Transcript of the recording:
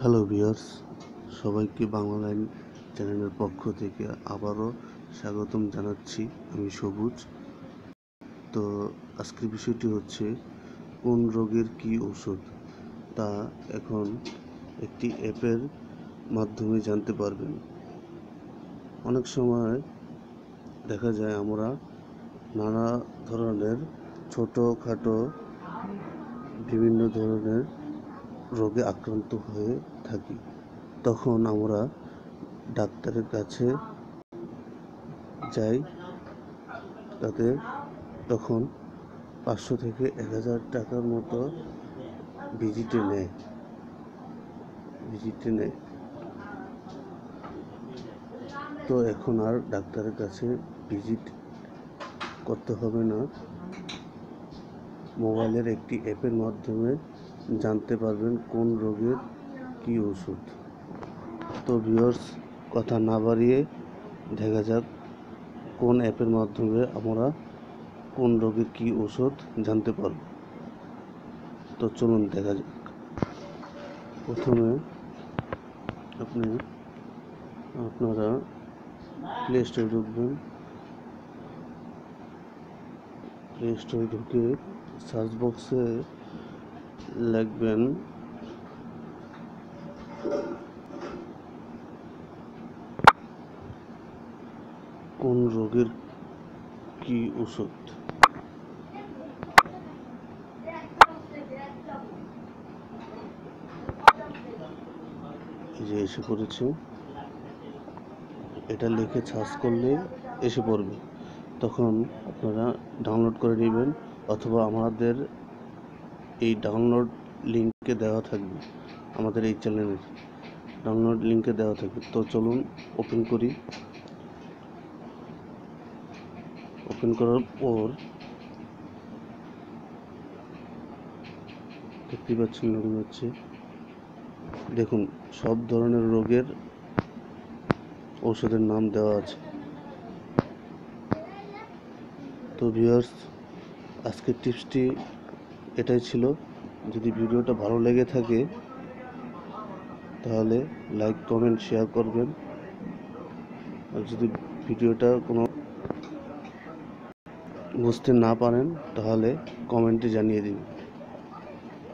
Hello viewers, সবাইকে Bangla line চ্যানেলের পক্ষ থেকে আবারও স্বাগতম জানাচ্ছি। আমি সবুজ। তো আজকের বিষয়টি হচ্ছে কোন রোগের কী ওষুধ, তা এখন একটি অ্যাপের মাধ্যমে জানতে পারবেন। অনেক সময় দেখা যায় আমরা নানা ধরনের ছোটোখাটো বিভিন্ন ধরনের রোগে আক্রান্ত হয়ে থাকি। তখন আমরা ডাক্তারের কাছে যাই, তাদের তখন 500 থেকে 1000 টাকার মতো ভিজিটে নেয়। তো এখন আর ডাক্তারের কাছে ভিজিট করতে হবে না, মোবাইলের একটি অ্যাপের মাধ্যমে জানতে পারবেন কোন রোগের কী ওষুধ। তো ভিউয়ার্স, কথা না বাড়িয়ে দেখা যাক কোন অ্যাপের মাধ্যমে আমরা কোন রোগের কী ওষুধ জানতে পারব। তো চলুন দেখা যাক। প্রথমে আপনারা প্লে স্টোরে ঢুকবেন। প্লে স্টোরে ঢুকে সার্চ বক্সে লিখবেন কোন রোগের কী ওষুধ। এই যে এসে পড়েছে, এটা লিখে সার্চ করলে এসে পড়বে। তখন আপনারা ডাউনলোড করে নেবেন, অথবা আমাদের এই ডাউনলোড লিঙ্কে দেওয়া থাকবে, আমাদের এই চ্যানেলের ডাউনলোড লিঙ্কে দেওয়া থাকবে। তো চলুন ওপেন করি। ওপেন করার পর দেখতে পাচ্ছেন লোডিং হচ্ছে। দেখুন, সব ধরনের রোগের ঔষধের নাম দেওয়া আছে। তো ভিউয়ার্স, আজকের টিপসটি এটাই ছিল। যদি ভিডিওটা ভালো লেগে থাকে তাহলে লাইক, কমেন্ট, শেয়ার করবেন। আর যদি ভিডিওটা কোনো বুঝতে না পারেন তাহলে কমেন্টে জানিয়ে দিন।